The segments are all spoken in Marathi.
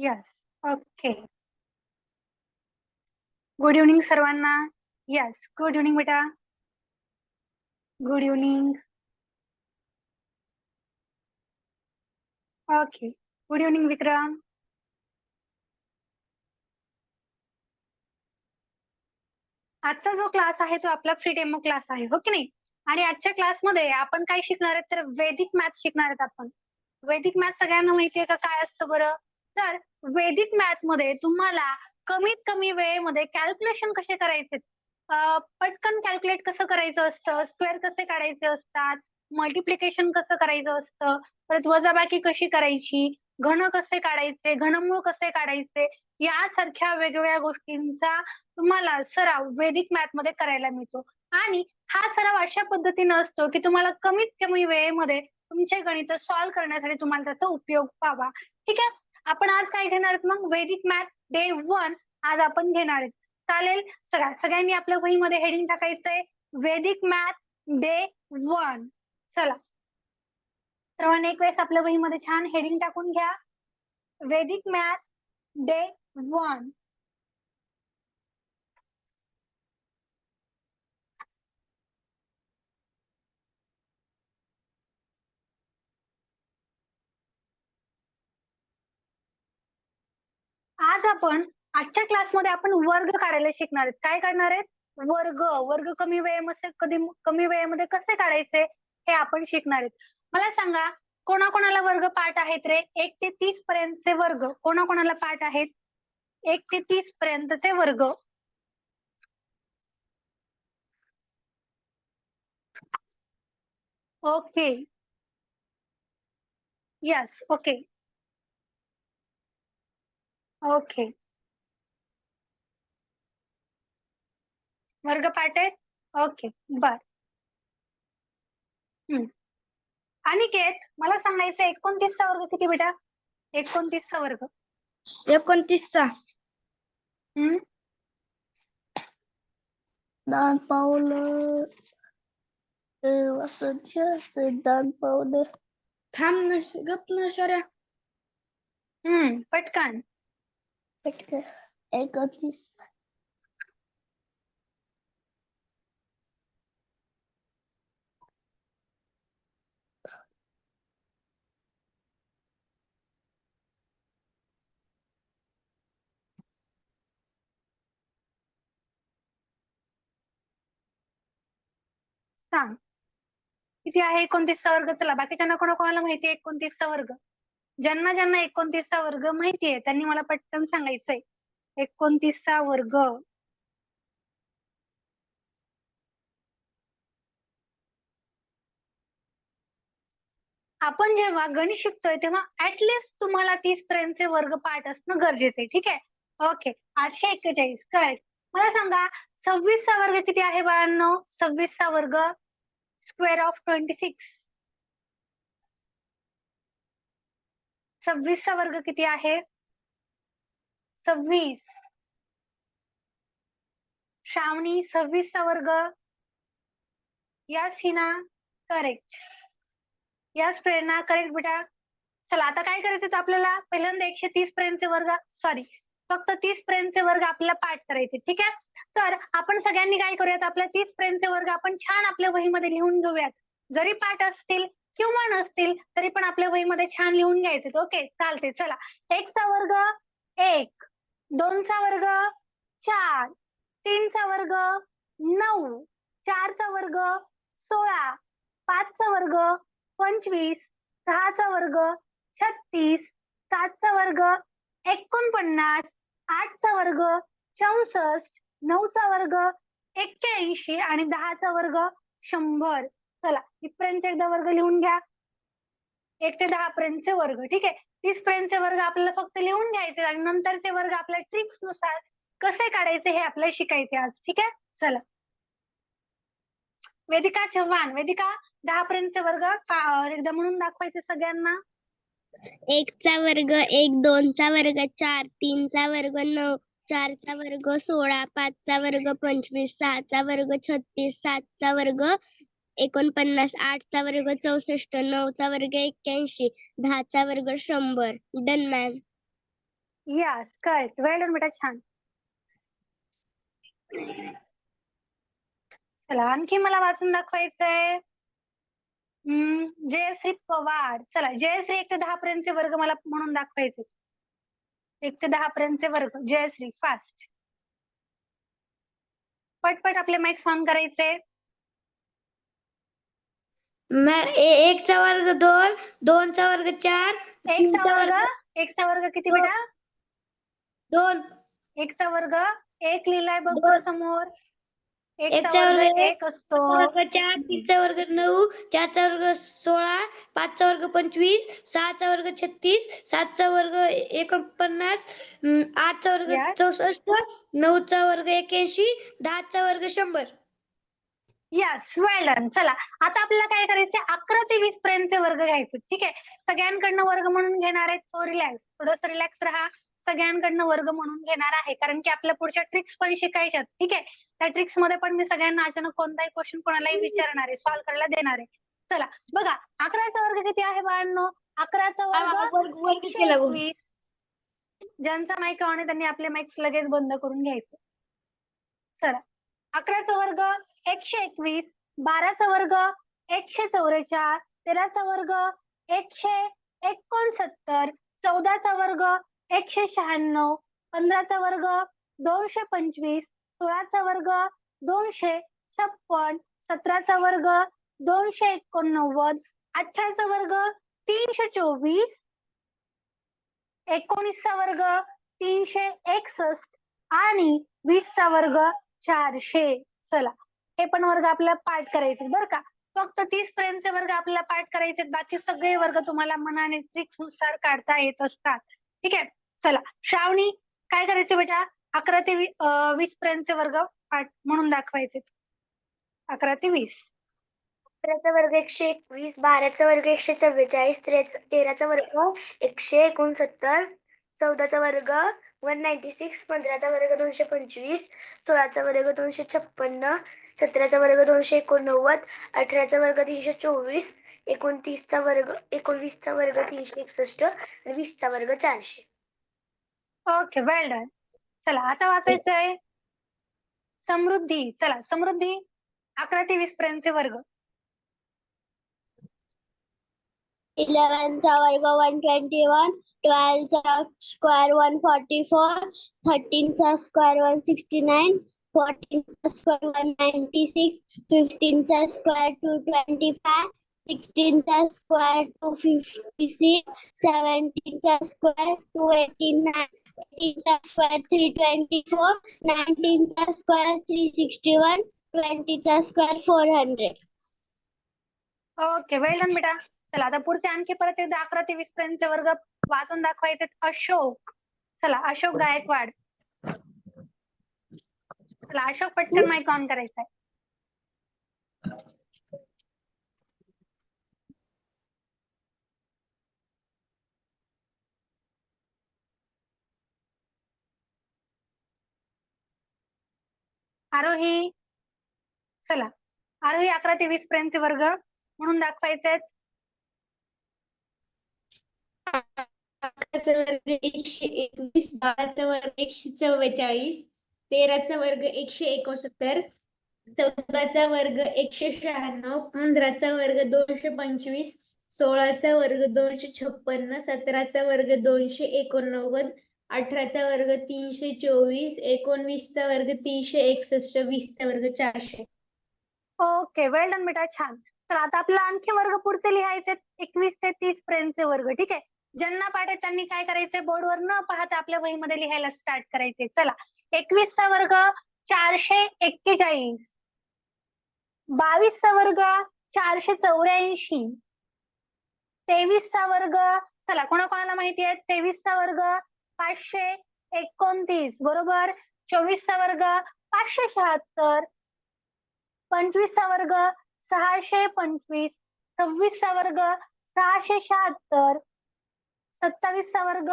यस. ओके. गुड इव्हनिंग सर्वांना. यस, गुड इव्हनिंग बेटा. Good evening. Okay. Good evening Vikram. आजचा जो क्लास आहे तो आपला फ्री डेमो क्लास आहे, हो की नाही? आणि आजच्या क्लासमध्ये आपण काय शिकणार आहेत तर वैदिक मॅथ शिकणार आहेत आपण. वैदिक मॅथ सगळ्यांना माहितीये का काय असतं बरं? तर वैदिक मॅथ मध्ये तुम्हाला कमीत कमी वेळेमध्ये कॅल्क्युलेशन कसे करायचे, पटकन कॅल्क्युलेट कसं करायचं असतं, स्क्वेअर कसे काढायचे असतात, मल्टिप्लिकेशन कसं करायचं असतं, परत वजाबाकी कशी करायची, घन कसे काढायचे, घनमूळ कसे काढायचे, यासारख्या वेगवेगळ्या गोष्टींचा तुम्हाला सराव वैदिक मॅथ मध्ये करायला मिळतो. आणि हा सराव अशा पद्धतीने असतो की तुम्हाला कमीत कमी वेळेमध्ये तुमचे गणित सॉल्व्ह करण्यासाठी तुम्हाला त्याचा उपयोग व्हावा. ठीक आहे. आपण आज काय घेणार आहोत मग? वैदिक मॅथ डे 1 आज आपण घेणार आहेत. चालेल. सगळ्यांनी आपल्या वहीमध्ये हेडिंग टाकायचंय वैदिक मॅथ डे 1. चला सर्वांनी एक वेळेस आपल्या वहीमध्ये छान हेडिंग टाकून घ्या. वैदिक मॅथ डे 1. आज आपण आजच्या क्लासमध्ये आपण वर्ग काढायला शिकणार आहेत. काय काढणार आहेत? वर्ग. वर्ग कमी वेळेमध्ये कसे काढायचे हे आपण शिकणार आहेत. मला सांगा कोणाकोणाला वर्ग पाठ आहेत रे? 1 ते 30 पर्यंतचे वर्ग कोणाकोणाला पाठ आहेत? 1 ते 30 पर्यंतचे वर्ग. ओके. यस. ओके. ओके. वर्ग पाठ आहेत. ओके. बर. अनिकेत मला सांगायचं 29चा वर्ग किती बेटा? 29चा वर्ग. 29चा हम्म. दान पावलं वसंत दान पावलं थांब ना गप ना शर्या पटकन. 31 सांग किती आहे 29चा वर्ग? चला बाकीच्यांना कोणाकोणाला माहिती आहे 29चा वर्ग? ज्यांना ज्यांना 29चा वर्ग माहितीये त्यांनी मला पटकन सांगायचंय 29चा वर्ग. आपण जेव्हा गणित शिकतोय तेव्हा ऍटलिस्ट तुम्हाला 30 पर्यंतचे वर्ग पाठ असणं गरजेचं आहे. ठीक आहे. ओके. 841 करेक्ट. मला सांगा 26चा वर्ग किती आहे बाळांनो? 26चा वर्ग स्क्वेअर ऑफ 26. 26चा वर्ग किती आहे? 26. श्रावणी 26चा वर्ग. Yes Hina correct. यस प्रेरणा करेक्ट बेटा. चला आता काय करायचं आपल्याला? पहिल्यांदा 130 पर्यंतचे वर्ग फक्त 30 पर्यंतचे वर्ग आपल्याला पाठ करायचे. ठीक आहे. तर आपण सगळ्यांनी काय करूयात? आपल्या 30 पर्यंतचे वर्ग आपण छान आपल्या वहीमध्ये लिहून घेऊयात. जरी पाठ असतील किंवा नसतील तरी पण आपल्या वहीमध्ये छान लिहून घ्यायचे. ओके चालते. चला 1चा वर्ग 1, 2चा वर्ग 4, 3चा वर्ग 9, 4चा वर्ग 16, 5चा वर्ग 25, 6चा वर्ग 36, 7चा वर्ग 49, 8चा वर्ग 64, 9चा वर्ग 81 आणि 10चा वर्ग 100. चला इथपर्यंत एकदा वर्ग लिहून घ्या. 1 ते 10 पर्यंतचे वर्ग. ठीक आहे. 30 पर्यंतचे वर्ग आपल्याला फक्त लिहून घ्यायचे आणि नंतरचे वर्ग आपल्या ट्रिक्स नुसार कसे काढायचे हे आपल्याला शिकायचे आज. ठीक आहे. चला वेदिका चव्हाण. वेदिका 10 पर्यंतचे वर्ग एकदा म्हणून दाखवायचे सगळ्यांना. 1चा वर्ग 1, 2चा वर्ग 4, 3चा वर्ग 9, 4चा वर्ग 16, 5चा वर्ग 25, 6चा वर्ग 36, 7चा वर्ग 49, 8चा वर्ग 64, 9चा वर्ग 81, 10चा वर्ग 100. Done ma'am. यस करेक्ट वेल डन बेटा छान. चला आणखी मला वाचून दाखवायचंय. जयश्री पवार. चला जयश्री 1 ते 10 पर्यंतचे वर्ग मला म्हणून दाखवायचे. 1 ते 10 पर्यंतचे वर्ग. जयश्री फास्ट. पटपट आपले माइक्स ऑन करायचे. एक चा वर्ग 2, 2 चा वर्ग 4, 1 चा वर्ग 1 चा वर्ग किती बेटा? 2. 1 चा वर्ग 1 लिहिलाय बघ दोन. बरं समोर. 1 एक चा चा वर्ग वर्ग 1 असतो. 4, 3 चा वर्ग 9, 4 चा वर्ग 16, 5 चा वर्ग 25, 6 चा वर्ग 36, 7 चा वर्ग 49, 8 चा वर्ग Yes. 64, 9 चा वर्ग 81, 10 चा वर्ग 100. यस वेल डन. चला आता आपल्याला काय करायचे 11 ते 20 पर्यंतचे वर्ग घ्यायचे. ठीक आहे. सगळ्यांकडनं वर्ग म्हणून घेणार आहे तो रिलॅक्स. थोडंसं रिलॅक्स राहा. सगळ्यांकडनं वर्ग म्हणून घेणार आहे कारण की आपल्या पुढच्या ट्रिक्स पण शिकायच्यात. ठीक आहे. त्या ट्रिक्स मध्ये पण मी सगळ्यांना अचानक कोणताही क्वेश्चन कोणालाही विचारणार आहे, सॉल्व्ह करायला देणार आहे. चला बघा 11चा वर्ग किती आहे बाळांनो? 11चा वर्ग 121. ज्यांचा माईक ऑन आहे त्यांनी आपले माईक्स लगेच बंद करून घ्यायचे. चला 11चा वर्ग 121, 12चा वर्ग 144, 13चा वर्ग 169, 14चा वर्ग 196, 15चा वर्ग 225, 16चा वर्ग 256, 17चा वर्ग 289, 18चा वर्ग 324, 19चा वर्ग 361 आणि 20चा वर्ग 400. चला हे पण वर्ग आपल्याला पाठ करायचे बरं का. फक्त 30 पर्यंतचे वर्ग आपल्याला पाठ करायचे. बाकी सगळे वर्ग तुम्हाला मनाने ट्रिक्स नुसार काढता येत असतात. ठीक आहे. चला श्रावणी काय करायचे बेटा? 11 ते 20 पर्यंतचे वर्ग पाठ म्हणून दाखवायचे. 11 ते 20. 11चा वर्ग 121, 12चा वर्ग 144, 13चा वर्ग 169, 14चा वर्ग 196, 15चा वर्ग 225, 16चा वर्ग 256, 17चा वर्ग 289, 18चा वर्ग 324, 29चा वर्ग 361 आणि 20चा वर्ग 400. Okay well done. चला आता वाचायचंय समृद्धी. चला समृद्धी 11 ते 20 पर्यंतचे वर्ग. 11चा वर्ग 121, 12चा स्क्वेअर 144, 13चा स्क्वेअर 169, 14चा स्क्वेअर 196, 15चा स्क्वेअर 225, 16चा स्क्वेअर 256, 17चा स्क्वेअर 289, 18चा स्क्वेअर 324, 19चा स्क्वेअर 361, 20चा स्क्वेअर 400. ओके वेल डन बेटा. चला आता पुढचे आणखी परत एकदा 11 ते 20 पर्यंतचे वर्ग वाचून दाखवायचे. अशोक. चला अशोक गायकवाड. चला अशोक पटकन माईक ऑन करायचा आहे. आरोही. चला आरोही 11 ते 20 पर्यंतचे वर्ग म्हणून दाखवायचे. 11चा वर्ग 121, 12चा वर्ग 144, 13चा वर्ग 169, 14चा वर्ग 196, 15चा वर्ग 225, 16चा वर्ग 256, 17चा वर्ग 289, 18चा वर्ग 324, 19चा वर्ग 361, 20चा वर्ग 400. ओके वेल डन बेटा छान. तर आता आपल्याला आणखी वर्ग पुढचे लिहायचे 21 ते 30 पर्यंतचे वर्ग. ठीक आहे. ज्यांना पाठ आहे त्यांनी काय करायचंय बोर्डवर न पाहता आपल्या वहीमध्ये लिहायला स्टार्ट करायचे. चला 21चा वर्ग 441, 22चा वर्ग 484, 23चा वर्ग चला कोणाकोणाला माहिती आहे 23चा वर्ग 529 बरोबर. 24चा वर्ग 576, 25चा वर्ग 625, 26चा वर्ग 676, 27चा वर्ग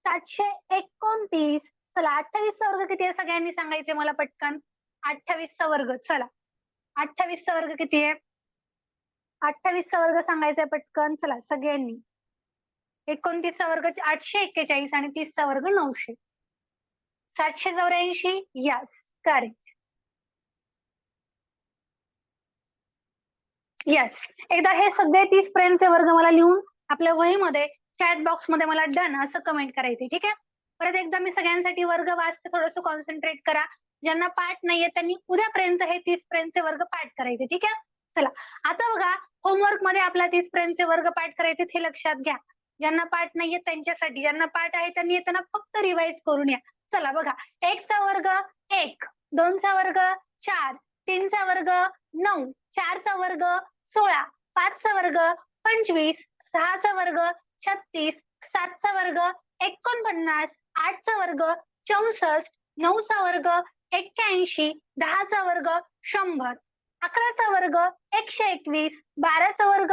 729. चला 28चा वर्ग किती आहे सगळ्यांनी सांगायचे मला पटकन. 28चा वर्ग चला 28चा वर्ग किती आहे? 28चा वर्ग सांगायचा पटकन चला सगळ्यांनी. 29चा वर्ग 841 आणि 30चा वर्ग 900. 784 यस करेक्ट. यस. एकदा हे सगळे 30 पर्यंतचे वर्ग मला लिहून आपल्या वहीमध्ये चॅट बॉक्स मध्ये मला डन असं कमेंट करायचे. ठीक आहे. परत एकदा मी सगळ्यांसाठी वर्ग वाचते, थोडंसं कॉन्सन्ट्रेट करा. ज्यांना पाठ नाहीये त्यांनी उद्यापर्यंत हे 30 पर्यंतचे वर्ग पाठ करायचे. ठीक आहे. चला आता बघा होमवर्क मध्ये आपला 30 पर्यंतचे वर्ग पाठ करायचे हे लक्षात घ्या. ज्यांना पाठ नाहीये त्यांच्यासाठी, ज्यांना पाठ आहे त्यांनी येताना फक्त रिवाइज करून या. चला बघा 1चा वर्ग 1, 2चा वर्ग 4, 3चा वर्ग 9, 4चा वर्ग 16, 5चा वर्ग 25, 6चा वर्ग 36, 7चा वर्ग 49, 8चा वर्ग 64, 9चा वर्ग 81, 10चा वर्ग 100, 11चा वर्ग 121, 12चा वर्ग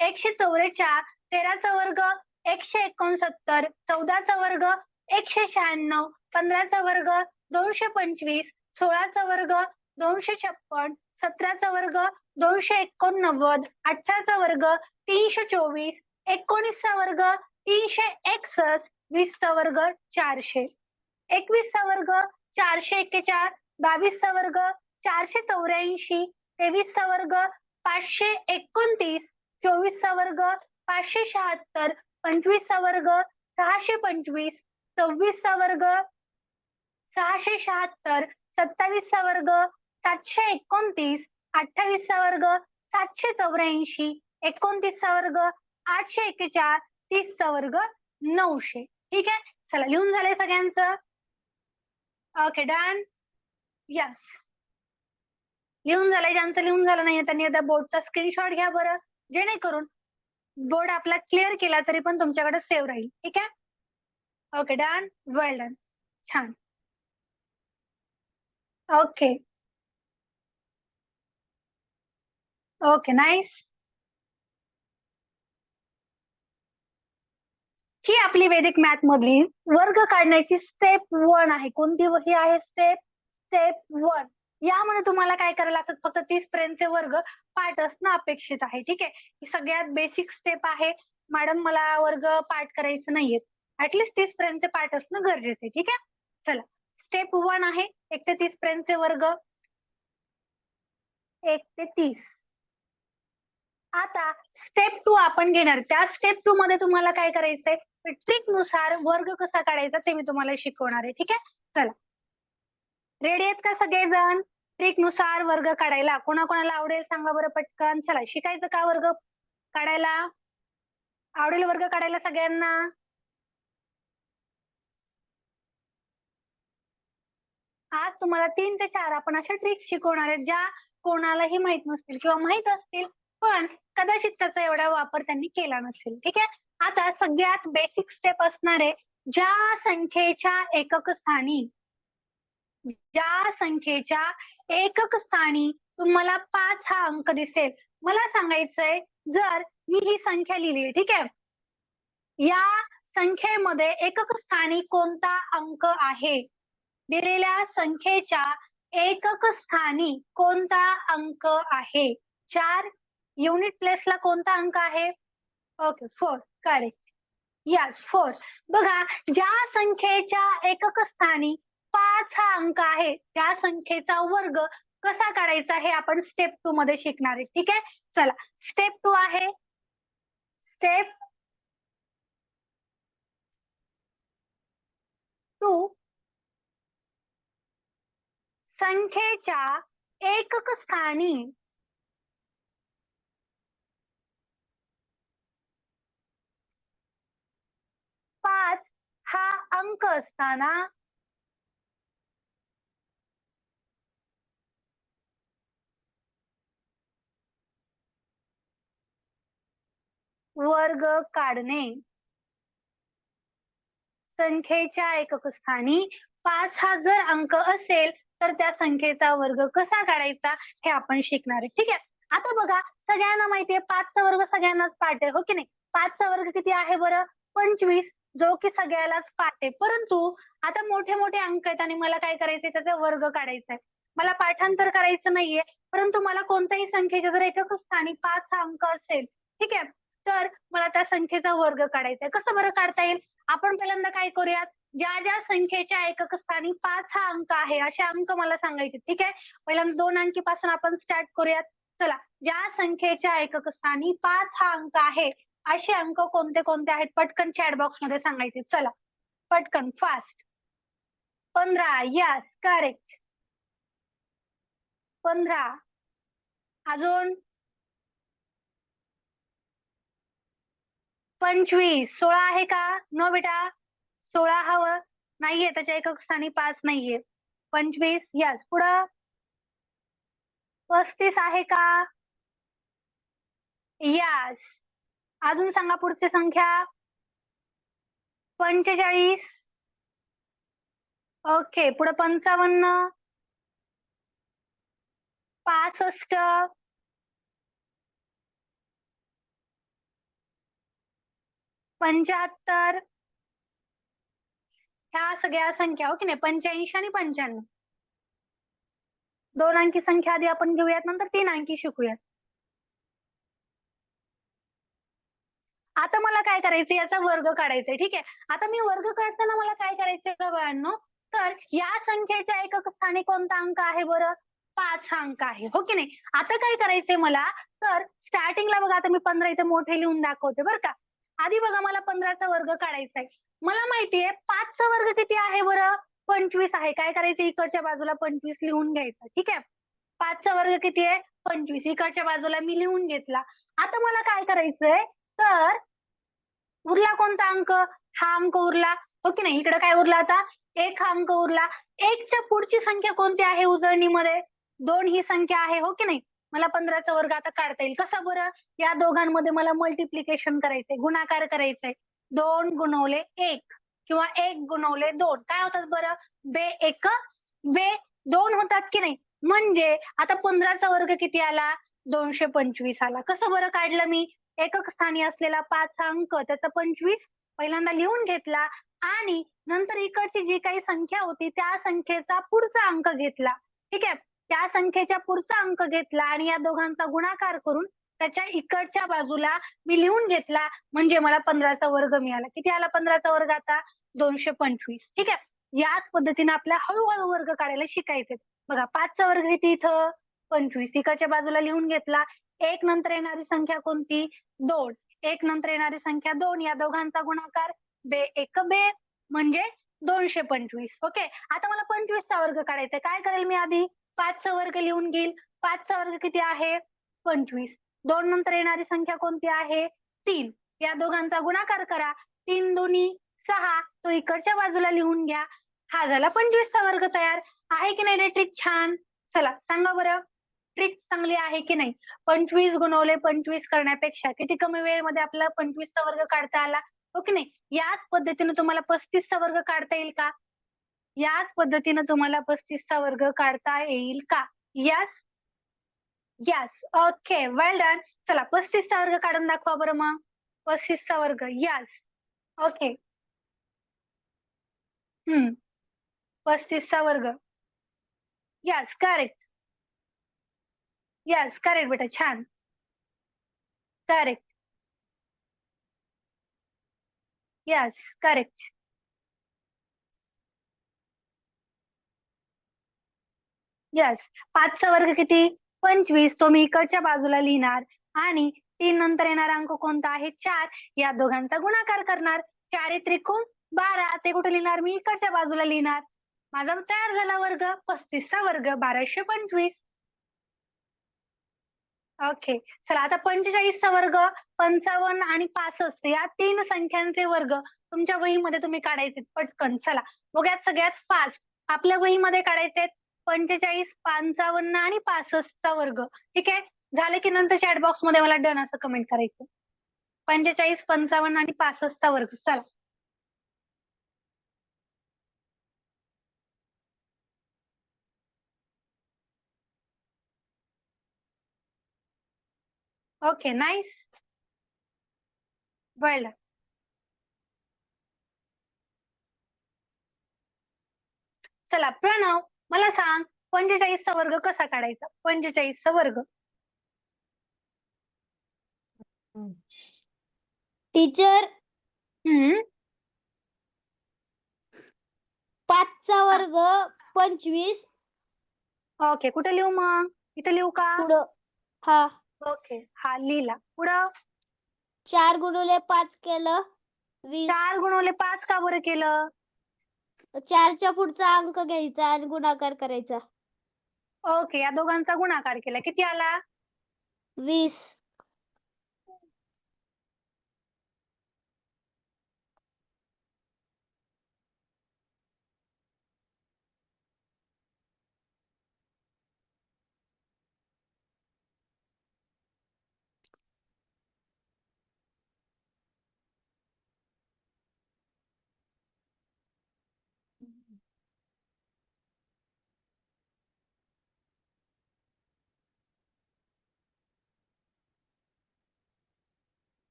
144, 13चा वर्ग 169, 14चा वर्ग 196, 15चा वर्ग 225, 16चा वर्ग 256, 17चा वर्ग 289, 18चा वर्ग 324, 19चा वर्ग 361, 20चा वर्ग 400, 21चा वर्ग 441, 22चा वर्ग 484, 23चा वर्ग 529, 24चा वर्ग 576, 25चा वर्ग 625, 26चा वर्ग 676, 27चा वर्ग 729, 28चा वर्ग 784, 29चा वर्ग 841, 30चा वर्ग 900. ठीक आहे. चला लिहून झालंय सगळ्यांचं. Okay done. यस लिहून झालंय. ज्यांचं लिहून झालं नाही त्यांनी आता बोर्डचा स्क्रीनशॉट घ्या बरं, जेणेकरून बोर्ड आपला क्लिअर केला तरी पण तुमच्याकडे सेव्ह राहील. ठीक आहे. Okay done. Well done. छान. Okay okay nice. ही आपली वैदिक मॅथ मधली वर्ग काढण्याची स्टेप 1 आहे. कोणती वही आहे? स्टेप 1. यामध्ये तुम्हाला काय करायला लागतं? फक्त 30 पर्यंतचे वर्ग पाठ असणं अपेक्षित आहे. ठीक आहे. ही सगळ्यात बेसिक स्टेप आहे. मॅडम मला वर्ग पाठ करायचं नाहीये, ऍटलीस्ट 30 पर्यंतचे पाठ असणं गरजेचं आहे. ठीक आहे. चला स्टेप 1 आहे 1 ते 30 पर्यंतचे वर्ग. 1 ते 30. आता स्टेप 2 आपण घेणार. त्या स्टेप 2 मध्ये तुम्हाला काय करायचंय? ट्रिक नुसार वर्ग कसा काढायचा ते मी तुम्हाला शिकवणार आहे. ठीक आहे. चला रेडी आहेत का सगळेजण? ट्रिक नुसार वर्ग काढायला कोणाकोणाला आवडेल सांगा बरं पटकन. चला शिकायचं का वर्ग काढायला? आवडेल वर्ग काढायला सगळ्यांना? आज तुम्हाला 3 ते 4 आपण अशा ट्रिक्स शिकवणार आहेत ज्या कोणालाही माहित नसतील किंवा माहित असतील पण कदाचित त्याचा एवढा वापर त्यांनी केला नसेल. ठीक आहे. आता सगळ्यात बेसिक स्टेप असणार आहे, ज्या संख्येच्या एकक स्थानी तुम्हाला 5 हा अंक दिसेल. मला सांगायचंय जर मी ही संख्या लिहिली, ठीक आहे, या संख्येमध्ये एकक स्थानी कोणता अंक आहे? दिलेल्या संख्येच्या एकक स्थानी कोणता अंक आहे? 4 युनिट प्लेसला कोणता अंक आहे? Okay 4 correct. यस 4. बघा ज्या संख्येच्या एकक स्थानी 5 हा अंक आहे त्या संख्येचा वर्ग कसा काढायचा हे आपण स्टेप 2 मध्ये शिकणार आहे. ठीक आहे. चला स्टेप 2 आहे. स्टेप 2 संख्येच्या एकक स्थानी 5 हा अंक असताना वर्ग काढणे. संख्येच्या एकक स्थानी 5 हा जर अंक असेल तर त्या संख्येचा वर्ग कसा काढायचा हे आपण शिकणार आहे. ठीक आहे. आता बघा सगळ्यांना माहितीये 5चा वर्ग सगळ्यांनाच पाठ आहे, हो की नाही? 5चा वर्ग किती आहे बरं? 25, जो की सगळ्यालाच पाठ आहे. परंतु आता मोठे मोठे अंक आहेत आणि मला काय करायचंय? त्याचा वर्ग काढायचा आहे. मला पाठांतर करायचं नाहीये, परंतु मला कोणत्याही संख्येच्या जर एकक स्थानी 5 हा अंक असेल, ठीक आहे, तर मला त्या संख्येचा वर्ग काढायचा आहे. कसं बरं काढता येईल? आपण पहिल्यांदा काय करूयात, ज्या संख्येच्या एकक स्थानी 5 हा अंक आहे, असे अंक मला सांगायचे. ठीक आहे. पहिल्यांदा 2 अंकीपासून आपण स्टार्ट करूयात. चला, ज्या संख्येच्या एकक स्थानी 5 हा अंक आहे, असे अंक कोणते कोणते आहेत पटकन चॅट बॉक्स मध्ये सांगायचे. चला, पटकन फास्ट. 15. Yes, correct. 15. अजून 25. 16 आहे का? नो बेटा. 16 हवं नाहीये, त्याच्या एकक स्थानी 5 नाहीये. 25. यस. पुढं 35 आहे का? यस. अजून सांगा पुढची संख्या. 45. ओके. पुढे 55. 65. 75. ह्या सगळ्या संख्या हो की नाही. 85 आणि 95. 2 अंकी संख्या आधी आपण घेऊयात, नंतर 3 अंकी शिकूयात. आता मला काय करायचंय, याचा वर्ग काढायचाय. ठीक आहे. आता मी वर्ग काढताना मला काय करायचंय बाळांनो, तर या संख्येच्या एकक स्थानी कोणता अंक आहे बरं? 5 हा अंक आहे. हो की नाही. आता काय करायचंय मला, तर स्टार्टिंगला बघा, आता मी 15 इथे मोठे लिहून दाखवते बरं का. आधी बघा, मला 15चा वर्ग काढायचा आहे. मला माहितीये 5चा वर्ग किती आहे बरं? 25 आहे. काय करायचं, इकडच्या बाजूला 25 लिहून घ्यायचं. ठीक आहे. 5चा वर्ग किती आहे? 25. इकडच्या बाजूला मी लिहून घेतला. आता मला काय करायचंय, तर उरला कोणता अंक? हा अंक उरला. हो की नाही. इकडे काय उरला आता? 1 हा अंक उरला. 1च्या पुढची संख्या कोणती आहे उजळणीमध्ये? 2 ही संख्या आहे. हो की नाही. मला 15चा वर्ग आता काढता येईल. कसा बरं? या दोघांमध्ये मला मल्टिप्लिकेशन करायचंय, गुणाकार करायचंय. 2 गुणवले 1 किंवा 1 गुणवले 2 काय होतात बरं? बे 1 बे 2 होतात की नाही. म्हणजे आता 15चा वर्ग किती आला? 225 आला. कसं बरं काढलं मी? एकक स्थानी असलेला 5 हा अंक, त्याचा 25 पहिल्यांदा लिहून घेतला आणि नंतर इकडची जी काही संख्या होती त्या संख्येचा पुढचा अंक घेतला. ठीक आहे. त्या संख्येच्या पुढचा अंक घेतला आणि या दोघांचा गुणाकार करून त्याच्या इकडच्या बाजूला मी लिहून घेतला, म्हणजे मला 15चा वर्ग मिळाला. किती आला 15चा वर्ग आता? 225. ठीक आहे. याच पद्धतीने आपल्या हळूहळू वर्ग काढायला शिकायचे. बघा, 5चा वर्ग किती इथं? 25. इकडच्या बाजूला लिहून घेतला. 1 नंतर येणारी संख्या कोणती? 2. 1 नंतर येणारी संख्या 2. या दोघांचा गुणाकार बे 1 बे म्हणजे 225. ओके. आता मला 25चा वर्ग काढायचा. काय करेल मी आधी? 5चा वर्ग लिहून घेईल. 5चा वर्ग किती आहे? 25. 2 नंतर येणारी संख्या कोणती आहे? 3. या दोघांचा गुणाकार करा. 3 दोन्ही 6. तो इकडच्या बाजूला लिहून घ्या. हा झाला 25चा वर्ग तयार. आहे की नाही ट्रिक छान? चला सांगा बरं, ट्रिक चांगली आहे की नाही? 25 गुणवले 25 करण्यापेक्षा किती कमी वेळेमध्ये आपल्याला 25चा वर्ग काढता आला, हो की नाही? याच पद्धतीने तुम्हाला 35चा वर्ग काढता येईल का? याच पद्धतीने तुम्हाला 35चा वर्ग काढता येईल का? Yes? Yes. Okay. Well done. चला 35चा वर्ग काढून दाखवा बरं मग. 35चा वर्ग. येस. ओके. 35चा वर्ग. Yes, correct. येस, करेक्ट बेटा. छान. करेक्ट. Yes, correct. येस. 5चा वर्ग किती? 25. तो मी इकडच्या बाजूला लिहिणार आणि 3 नंतर येणारा अंक कोणता आहे? 4. या दोघांचा गुणाकार करणार. 4 त्रिकोण 12. ते कुठे लिहिणार मी? इकडच्या बाजूला लिहिणार. माझा तयार झाला वर्ग. 35चा वर्ग 1225. ओके. चला आता 45चा वर्ग, 55 आणि 65 या 3 संख्यांचे वर्ग तुमच्या वहीमध्ये तुम्ही काढायचे पटकन. चला बघूयात सगळ्यात फास्ट. आपल्या वहीमध्ये काढायचे 45, 55 आणि 65चा वर्ग. ठीक आहे. झालं की नंतर चॅट बॉक्समध्ये मला डन असं कमेंट करायचं. 45, 55 आणि 65चा वर्ग. चला. ओके. नाईस. वेल. चला प्रणव, मला सांग 45चा वर्ग कसा काढायचा? 45चा वर्ग. टीचर हम्म 5 चा वर्ग 25 ओके, कुठे लिहू मग? इथे लिहू का? पुढं हा ओके, हा लिहिला. पुढं 4 गुणिले 5 केलं 20. 4 गुणिले 5 का बरं केलं? 4च्या पुढचा अंक घ्यायचा आणि गुणाकार करायचा. ओके, या दोघांचा गुणाकार केला, किती आला? 20.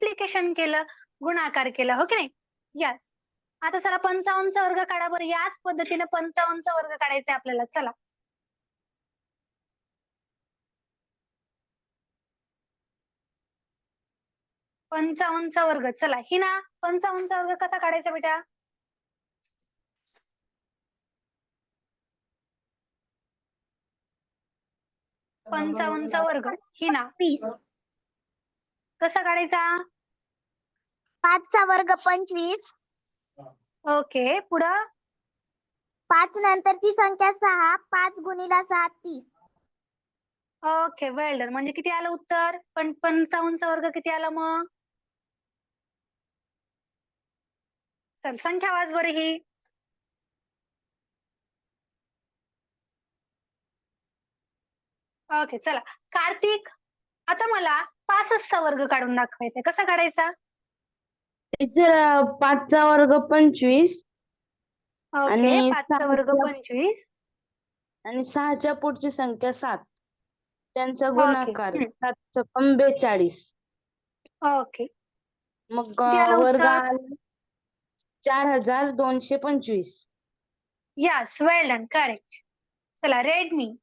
मल्टिप्लिकेशन केलं, गुणाकार केला, हो की नाही? यस. आता चला 55चा वर्ग काढा बरं. याच पद्धतीने 55चा वर्ग काढायचा आपल्याला. चला. 55चा वर्ग. चला हिना 55चा वर्ग कसा काढायचा बेटा? पंचावन्नचा वर्ग हिना 20. कसा काढायचा? 5 चा वर्ग 25. ओके, पुढं 5 नंतरची संख्या 6. 5 गुणिले 6 30. Okay, well done. म्हणजे किती आलं उत्तर? पण 55चा वर्ग किती आला मग? चल संख्या वाच बरं ही. ओके, चला. कार्तिक, आता मला 65चा वर्ग काढून दाखवायचा. कसा काढायचा? टीचर 5चा वर्ग 25 ओके, आणि 5चा वर्ग 6च्या 25. आणि 6च्या पुढची संख्या 7 त्यांचा ओके. गुणाकार 7 42. ओके. मग किती आलं वर्ग उत्तर? आला 4225. यस, वेल डन, करेक्ट. चला रेडमी.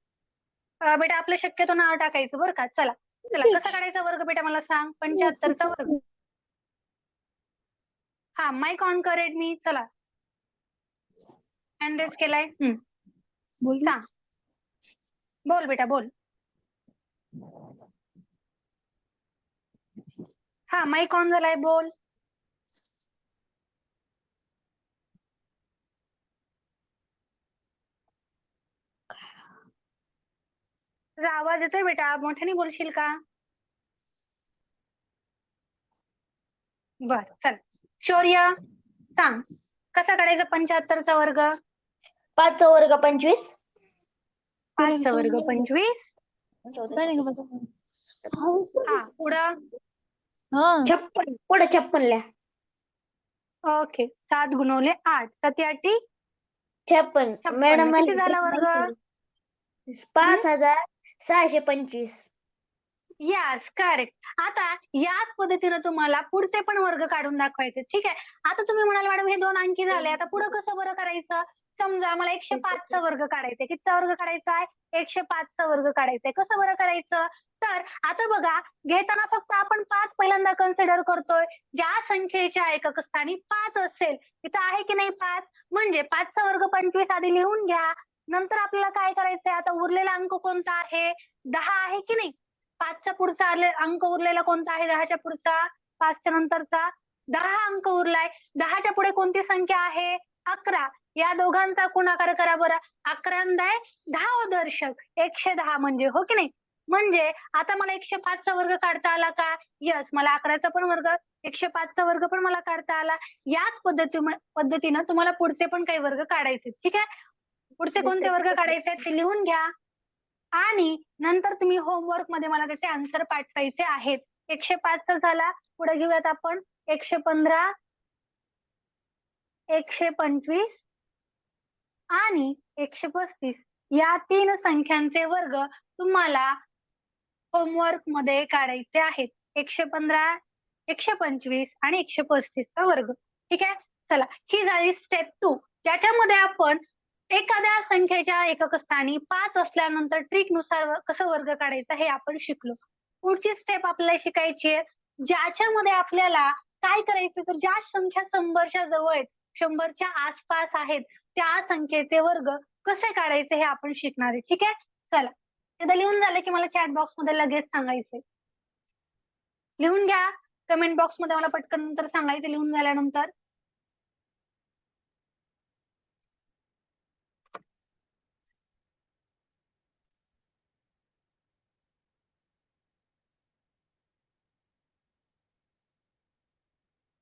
बेटा आपलं शक्यतो नाव टाकायचं बरं का. चला चला कसा काढायचा वर्ग बेटा मला सांग? 75चा वर्ग. हा, माईक ऑन कर रेडमी. चला, हँड रेस केलाय. सांग. बोल बेटा बोल. हा, माईक ऑन झालाय, बोल. तुझा आवाज येतोय बेटा, मोठ्याने बोलशील का? बर, चल. शौर्य सांग, कसा काढायचा 75चा वर्ग? 5 चा वर्ग 25. 5चा वर्ग 25. हा, पुढं 56. पुढे 56 ल्या. ओके, 7 गुणवले 8. 7 8 56. 56. मॅडम किती झाला वर्ग? 5625. Yes, correct. आता याच पद्धतीने तुम्हाला पुढचे पण वर्ग काढून दाखवायचे. ठीक आहे. आता तुम्ही म्हणाल मॅडम हे 2 अंकी झाले, आता पुढे कसं बरं करायचं? समजा मला 105चा वर्ग काढायचा आहे. कितीचा वर्ग काढायचा आहे? 105चा वर्ग काढायचा आहे. कसं बरं करायचं? तर आता बघा, घेताना फक्त आपण 5 पहिल्यांदा कन्सिडर करतोय. ज्या संख्येच्या एकक स्थानी 5 असेल, तिथं आहे की नाही 5? म्हणजे 5चा वर्ग 25 आधी लिहून घ्या. नंतर आपल्याला काय करायचंय? आता उरलेला अंक कोणता आहे? 10 आहे की नाही? 5च्या पुढचा अंक उरलेला कोणता आहे? 10च्या पुढचा, 5च्या नंतरचा 10 अंक उरलाय. 10च्या पुढे कोणती संख्या आहे? 11. या दोघांचा गुणाकार करा बरं. 11 10 दर्शक 110 म्हणजे, हो की नाही? म्हणजे आता मला 105चा वर्ग काढता आला का? यस, मला 11चा पण वर्ग, 105चा वर्ग पण मला काढता आला. याच पद्धतीनं तुम्हाला पुढचे पण काही वर्ग काढायचे. ठीक आहे. पुढचे कोणते वर्ग काढायचे ते लिहून घ्या. आणि नंतर तुम्ही होमवर्क मध्ये मला त्याचे आन्सर पाठवायचे आहेत. 105चा झाला. पुढे घेऊयात आपण 115, 125 आणि 135 या 3 संख्यांचे वर्ग तुम्हाला होमवर्क मध्ये काढायचे आहेत. 115, 125 आणि 135चा वर्ग. ठीक आहे. चला, ही झाली स्टेप 2, ज्याच्यामध्ये आपण एखाद्या संख्येच्या एकक स्थानी 5 असल्यानंतर ट्रिक नुसार कसं वर्ग काढायचा हे आपण शिकलो. पुढची स्टेप आपल्याला शिकायची आहे, ज्याच्यामध्ये आपल्याला काय करायचं, तर ज्या संख्या 100च्या जवळ आहेत, 100च्या आसपास आहेत, त्या संख्येचे वर्ग कसे काढायचे हे आपण शिकणार आहे. ठीक आहे, चला एकदा लिहून झालं की मला चॅट बॉक्स मध्ये लगेच सांगायचंय. लिहून घ्या कमेंट बॉक्स मध्ये, मला पटकन नंतर सांगायचं लिहून झाल्यानंतर.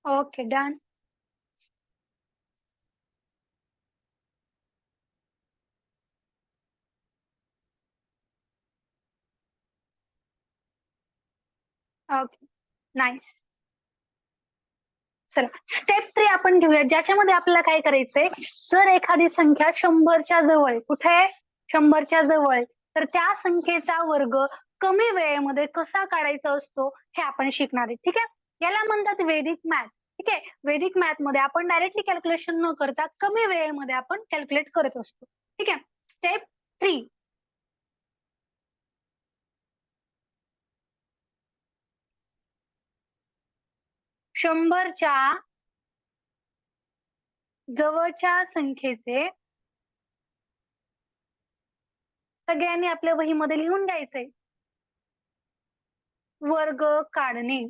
Okay done. Okay nice. चला स्टेप 3 आपण घेऊया, ज्याच्यामध्ये आपल्याला काय करायचंय, जर एखादी संख्या 100च्या जवळ, कुठे आहे 100च्या जवळ, तर त्या संख्येचा वर्ग कमी वेळेमध्ये कसा काढायचा असतो हे आपण शिकणार आहे. ठीक आहे, याला म्हणतात वैदिक मॅथ. ठीक आहे, वैदिक मॅथ मध्ये आपण डायरेक्टली कॅल्क्युलेशन न करता कमी वेळेमध्ये आपण कॅल्क्युलेट करत असतो. ठीक आहे, स्टेप 3. शंभरच्या जवळच्या संख्येचे सगळ्यांनी आपल्या वहीमध्ये लिहून घ्यायचंय, वर्ग काढणे.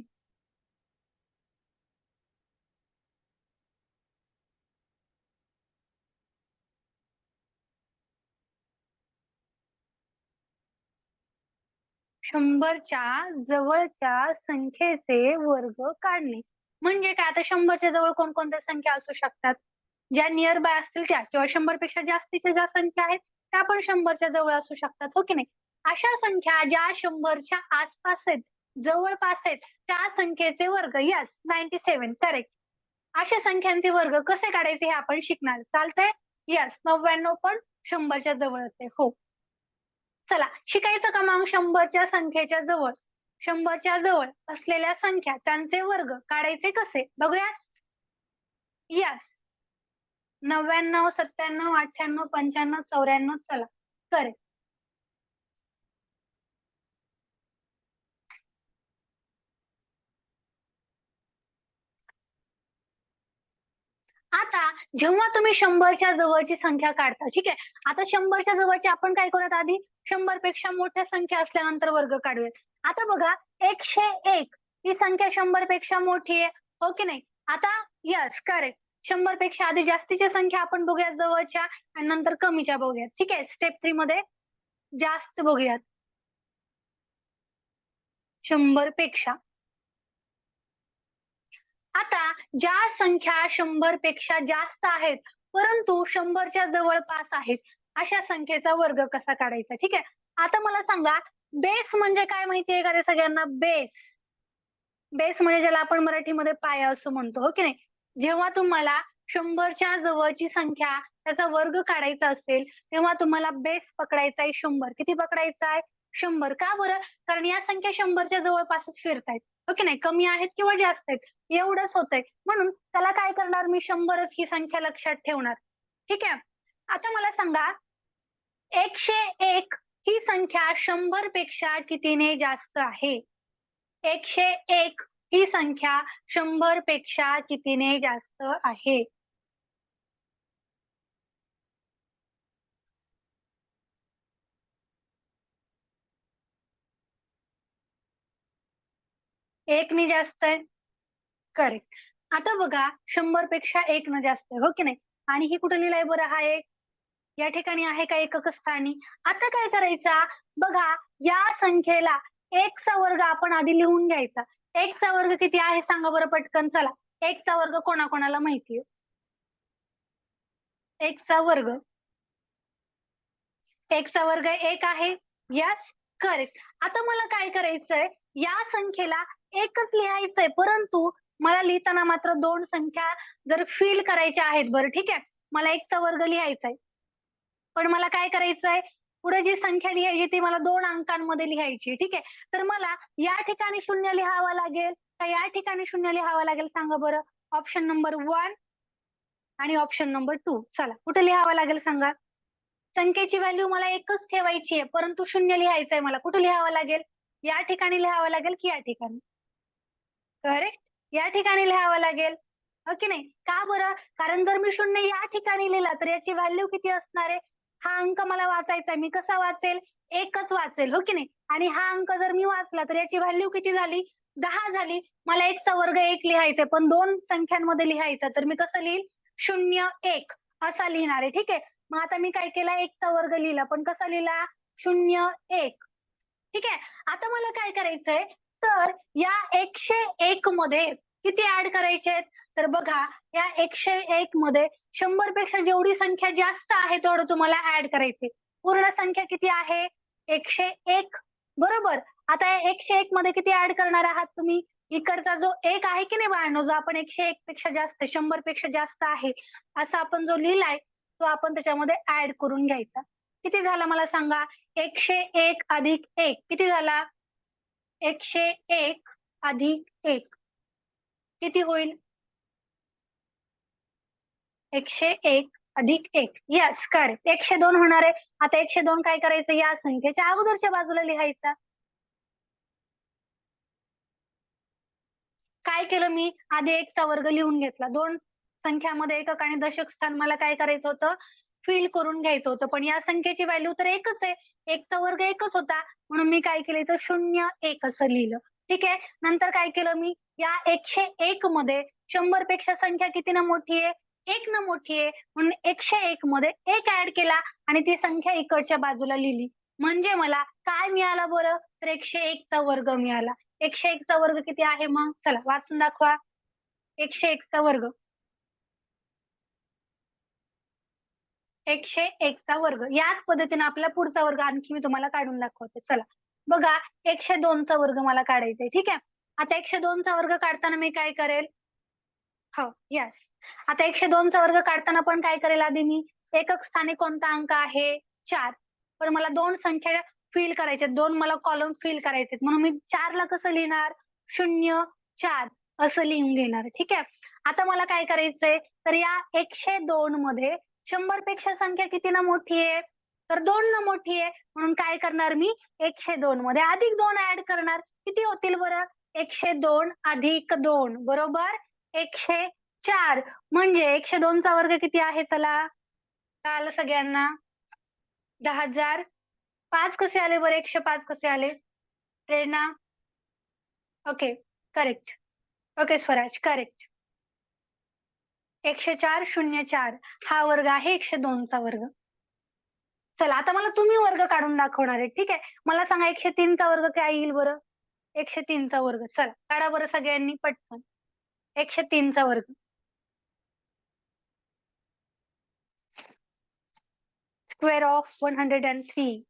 शंभरच्या जवळच्या संख्येचे वर्ग काढणे म्हणजे काय, आता 100च्या जवळ कोणकोणत्या संख्या असू शकतात, ज्या नियर बाय असतील त्या, किंवा 100पेक्षा जास्तीच्या ज्या संख्या आहेत त्या पण 100च्या जवळ असू शकतात, हो की नाही. अशा संख्या ज्या 100च्या आसपास आहेत, जवळपास आहेत, त्या संख्येचे वर्ग. Yes 97 correct. अशा संख्यांचे वर्ग कसे काढायचे हे आपण शिकणार. चालतंय. यस 99 पण 100च्या जवळ आहे. हो चला शिकायचं का मग 100च्या संख्येच्या जवळ, 100च्या जवळ असलेल्या संख्या त्यांचे वर्ग काढायचे कसे बघूया. यस 99 97 98 95 94. चला करेक्ट. आता जेव्हा तुम्ही 100च्या जवळची संख्या काढता, ठीक आहे, आता 100च्या जवळची आपण काय करूयात, आधी 100पेक्षा मोठ्या संख्या असल्यानंतर वर्ग काढूयात. आता बघा 101 ही संख्या 100पेक्षा मोठी आहे, हो की नाही. आता यस करेक्ट, 100पेक्षा आधी जास्तीच्या संख्या आपण बघूयात जवळच्या, आणि नंतर कमीच्या बघूयात. ठीक आहे, स्टेप 3 मध्ये जास्त बघूयात 100पेक्षा. आता ज्या संख्या 100पेक्षा जास्त आहेत परंतु 100च्या जवळपास आहेत, अशा संख्येचा वर्ग कसा काढायचा. ठीक आहे, आता मला सांगा बेस म्हणजे काय माहितीये का रे सगळ्यांना. बेस, बेस म्हणजे ज्याला आपण मराठीमध्ये पाया असं म्हणतो, हो की नाही. जेव्हा तुम्हाला 100च्या जवळची संख्या त्याचा वर्ग काढायचा असेल तेव्हा तुम्हाला बेस पकडायचा आहे 100. किती पकडायचा आहे 100. का बरं, कारण या संख्या 100च्या जवळपासच फिरतायत, हो की नाही, कमी आहेत किंवा जास्त आहेत एवढंच होतंय, म्हणून त्याला काय करणार मी 100च ही संख्या लक्षात ठेवणार. ठीक आहे, आता मला सांगा 101 ही संख्या 100पेक्षा कितीने जास्त आहे. 101 ही संख्या 100पेक्षा कितीने जास्त आहे. एक ने जास्त आहे. करेक्ट. आता बघा 100पेक्षा 1 न जास्त आहे, हो की नाही. आणि ही कुठे लिहिलंय बरं, हा एक या ठिकाणी आहे का एकक स्थानी. आता काय करायचा बघा, या संख्येला एक चा वर्ग आपण आधी लिहून घ्यायचा. एक चा वर्ग किती आहे सांगा बरं पटकन. चला एक चा वर्ग कोणाकोणाला माहितीये. एक चा वर्ग, एक चा वर्ग 1 आहे. Yes correct. आता मला काय करायचंय, या संख्येला एकच लिहायचंय परंतु मला लिहिताना मात्र 2 संख्या जर फिल करायच्या आहेत. बरं ठीक आहे, मला 1 चा वर्ग लिहायचाय पण मला काय करायचंय, पुढे जी संख्या लिहायची ती मला 2 अंकांमध्ये लिहायची. ठीक आहे, तर मला या ठिकाणी 0 लिहावं लागेल का या ठिकाणी 0 लिहावं लागेल सांगा बरं. ऑप्शन नंबर 1 आणि ऑप्शन नंबर 2. चला कुठे लिहावं लागेल सांगा. संख्येची व्हॅल्यू मला एकच ठेवायची आहे परंतु 0 लिहायचंय मला, कुठे लिहावं लागेल या ठिकाणी लिहावं लागेल की या ठिकाणी? करेक्ट, या ठिकाणी लिहावं लागेल, हो की नाही? का बरं? कारण जर मी 0 या ठिकाणी लिहिला तर याची व्हॅल्यू किती असणार आहे? हा अंक मला वाचायचा आहे. मी कसा वाचेल? 1च वाचेल, हो की नाही? आणि हा अंक जर मी वाचला तर याची व्हॅल्यू किती झाली? 10 झाली. मला 1 चा वर्ग 1 लिहायचंय, पण 2 संख्यांमध्ये लिहायचं, तर मी कसं लिहील? 0, 1 असा लिहिणार आहे, ठीक आहे? मग आता मी काय केलं? 1 चा वर्ग लिहिला, पण कसा लिहिला? 0, 1. ठीक आहे. आता मला काय करायचंय, तर या 101 मध्ये किती ऍड करायचे आहेत? तर बघा, या 101 मध्ये 100 पेक्षा जेवढी संख्या जास्त आहे तेवढं तुम्हाला ऍड करायचे. पूर्ण संख्या किती आहे? 101, बरोबर. आता या 101 मध्ये किती ऍड करणार आहात तुम्ही? इकडचा जो 1 आहे की नाही बाळांनो, जो आपण 101 पेक्षा जास्त, 100 पेक्षा जास्त आहे असा आपण जो लिहिलाय, तो आपण त्याच्यामध्ये ऍड करून घ्यायचा. किती झाला मला सांगा? 101 अधिक 1 किती झाला? 101 अधिक 1 किती होईल? 101 अधिक 1. Yes, correct. 102 होणार आहे. आता 102 काय करायचं? या संख्येच्या अगोदरच्या बाजूला लिहायचा. काय केलं मी? आधी 1 चा वर्ग लिहून घेतला. 2 संख्यामध्ये एकक आणि दशक स्थान मला काय करायचं होतं? फिल करून घ्यायचं होतं. पण या संख्येची व्हॅल्यू तर 1च आहे. 1 चा वर्ग 1च होता. म्हणून मी काय केलं? इथं 0, 1 असं लिहिलं. ठीक आहे. नंतर काय केलं मी? या 101 मध्ये 100 पेक्षा संख्या कितीनं मोठी आहे? 1 न मोठी आहे. म्हणून 101 मध्ये 1 ऍड केला आणि ती संख्या इकडच्या बाजूला लिहिली. म्हणजे मला काय मिळालं बरं? तर 101 चा वर्ग मिळाला. 101 चा वर्ग किती आहे मग? चला वाचून दाखवा. 101 चा वर्ग. 101 चा वर्ग. याच पद्धतीने आपला पुढचा वर्ग आणखी मी तुम्हाला काढून दाखवते. चला. बघा, 102 चा वर्ग मला काढायचा आहे. ठीक आहे. आता 102 चा वर्ग काढताना मी काय करेल? हो, येस. आता 102 चा वर्ग काढताना पण काय करेल आधी मी? एकक स्थानी कोणता अंक आहे? 4. पण मला 2 संख्या फिल करायच्या आहेत. 2 मला कॉलम फिल करायचे आहेत. म्हणून मी 4 ला कसं लिहिणार? 0, 4 असं लिहून घेणार. ठीक आहे. आता मला काय करायचंय? तर या 102 मध्ये 100 पेक्षा संख्या कितीनं मोठी आहे? तर 2 न मोठी आहे. म्हणून काय करणार मी? 102 मध्ये अधिक 2 ऍड करणार. किती होतील बरं? 102 अधिक 2 बरोबर 104. म्हणजे 102 चा वर्ग किती आहे चला? कळालं सगळ्यांना? 10,000. 5 कसे आले बरं? 105 कसे आले? Prerna? Okay, correct. Okay Swaraj, correct. 104,04 हा वर्ग आहे 102 चा वर्ग. चला आता मला तुम्ही वर्ग काढून दाखवणार आहे. ठीक आहे. मला सांगा 103 चा वर्ग काय येईल बरं? 103 चा वर्ग. चला काढा बरं सगळ्यांनी पटकन. 103 चा वर्ग. Square of 103.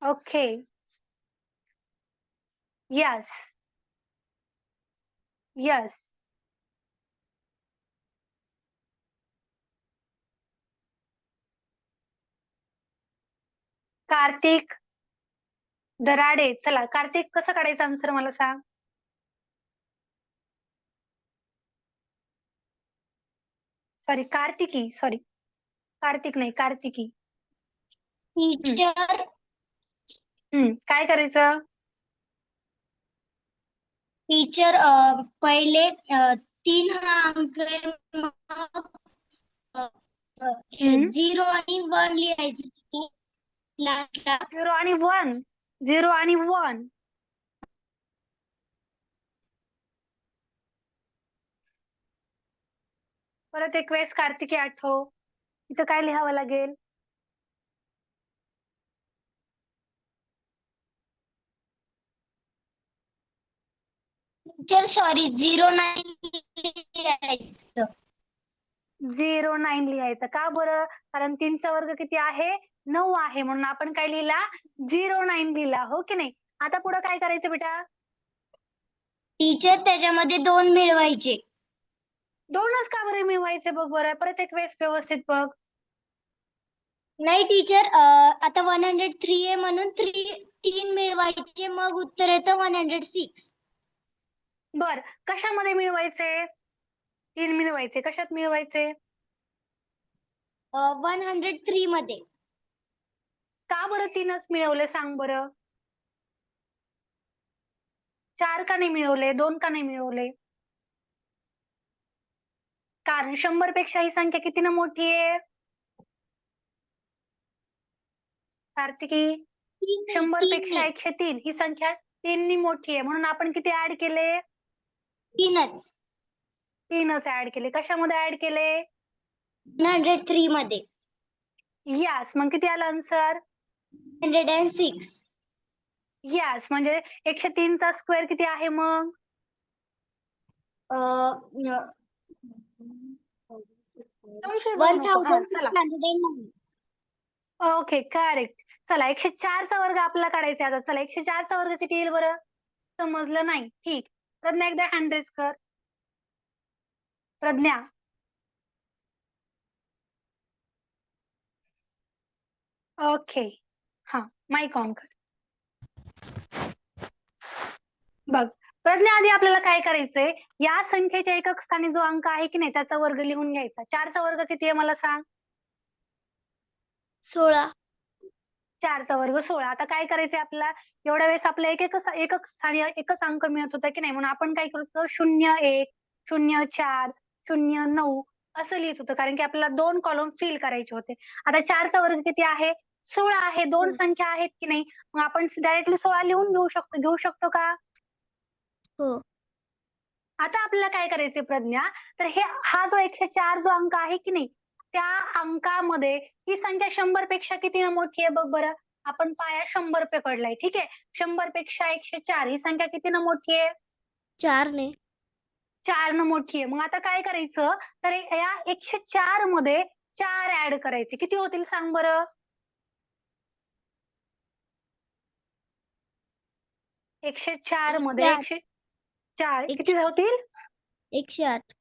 Okay. Yes. Yes. Kartik Darade. चला कार्तिक कसं काढायचं आन्सर मला सांग? Sorry Kartiki, sorry. कार्तिक नाही, कार्तिकी. टीचर काय करायचं? टीचर पहिले 3 हा अंक आहे, मग 0 आणि 1 लिहायचं तिथे लास्टला. 0 आणि 1. 0 आणि 1. परत एक वेळेस कार्तिकी आठव. इथं काय लिहावं लागेल? टीचर सॉरी 0 नाही लिहायचं. 09 लिहायचं. का बरं? कारण 3 चा वर्ग किती आहे? 9 आहे. म्हणून आपण काय लिहिला? 09 लिहिला. हो की नाही? आता पुढे काय करायचं बेटा? टीचर त्याच्यामध्ये 2 मिळवायचे. 2च का बरं मिळवायचे बघ बरं. परत एक वेळेस व्यवस्थित बघ. नाही टीचर आता 103 आहे म्हणून 3 मिळवायचे, मग उत्तर येतं 106. बर, कशामध्ये मिळवायचे? 3 मिळवायचे. कशात मिळवायचे? 103 मध्ये. का बरं 3च मिळवले सांग बरं? 4 का नाही मिळवले? 2 का नाही मिळवले? कारण 100 पेक्षा ही संख्या कितीनं मोठी आहे? कार्तिकी, 100 पेक्षा 103 ही संख्या 3 नी मोठी आहे. म्हणून आपण किती ऍड केले? 3च. 3च ऍड केले. कशामध्ये ऍड केले? 103 मध्ये. यस. मग किती आलं आन्सर? 106. यस. म्हणजे 103 चा स्क्वेअर किती आहे मग? 1609. Okay, correct. चला 104 चा वर्ग आपल्याला काढायचा आहे आता. चला 104 चा वर्ग किती येईल बरं? समजलं नाही. ठीक. प्रज्ञा एकदा हँड रेज कर. प्रज्ञा. ओके. हा, माईक ऑन कर. बघ, प्रज्ञा आधी आपल्याला काय करायचंय? या संख्येच्या एकक स्थानी जो अंक आहे की नाही त्याचा वर्ग लिहून घ्यायचा. 4 चा वर्ग किती आहे मला सांग? 16. 4 चा वर्ग 16. आता काय करायचंय आपल्याला? एवढ्या वेळेस आपल्या एकक स्थानी एकच अंक मिळत होता की नाही, म्हणून आपण काय करतो 01, 04, 09 असं लिहित होतो, कारण की आपल्याला 2 कॉलम फिल करायचे होते. आता 4 चा वर्ग किती आहे? 16 आहे. 2 संख्या आहेत की नाही, मग आपण डायरेक्टली 16 लिहून घेऊ शकतो का? हो. आता आपल्याला काय करायचंय प्रज्ञा? तर हा जो 104 जो अंक आहे की नाही, त्या अंकामध्ये ही संख्या 100 पेक्षा किती मोठी आहे बघ बरं. आपण पाया 100 पकडलाय, ठीक आहे. 100 पेक्षा 104 ही संख्या किती मोठी आहे? 4 ने. 4 मोठी आहे. मग आता काय करायचं? तर या 104 मध्ये 4 ऍड करायचे. किती होतील सांग बरं? 104 मध्ये 104 किती होतील? 108.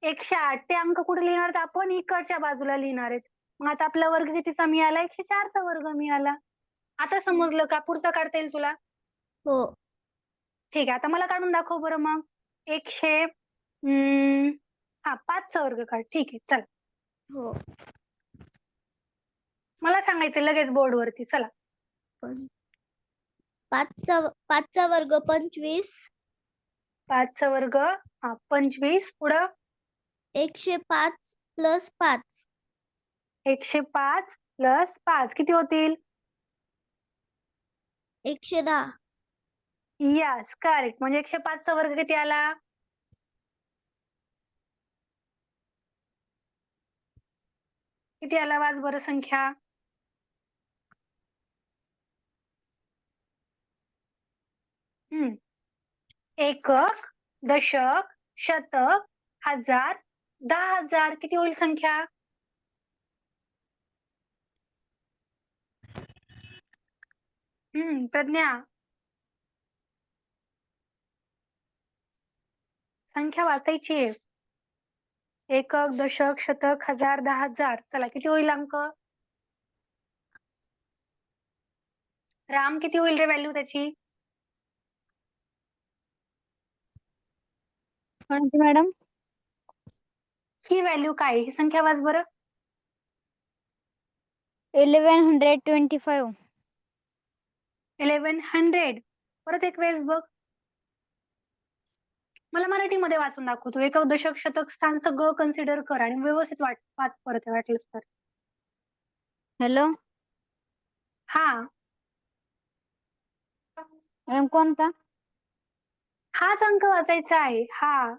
108. ते अंक कुठे लिहिणार आहेत आपण? इकडच्या बाजूला लिहिणार आहेत. मग आता आपला वर्ग कितीचा मिळाला? 104 चा वर्ग मिळाला. आता समजलं का? पुढचा काढता येईल तुला? हो. ठीक आहे. आता मला काढून दाखव बरं मग. 5 चा वर्ग काढ. ठीक आहे, चल. हो. मला सांगायचं लगेच बोर्डवरती. चला. 5 चा वर्ग 25. 5 चा वर्ग 25. पुढं 105 प्लस 5. 105 प्लस 5 किती होतील? 110. Yes, correct. म्हणजे 105 चा वर्ग किती आला? किती आला? वाच बरं संख्या. एकक, दशक, शतक, हजार, 10,000 किती होईल संख्या? प्रज्ञा, संख्या वाचायची आहे. एकक, दशक, शतक, हजार, 10,000. चला किती होईल अंक? राम किती होईल रे व्हॅल्यू त्याची? मॅडम. ही व्हॅल्यू काय? ही संख्या वाच बरं. 1125. 1100. परत एक वेळेस बघ. मला मराठीमध्ये वाचून दाखव तू. एकक, दशक, शतक, स्थान सगळं कन्सिडर कर आणि व्यवस्थित वाच परत वाटलंच तर. हॅलो. हा. मॅडम कोणता? हाच अंक वाचायचा आहे. हा.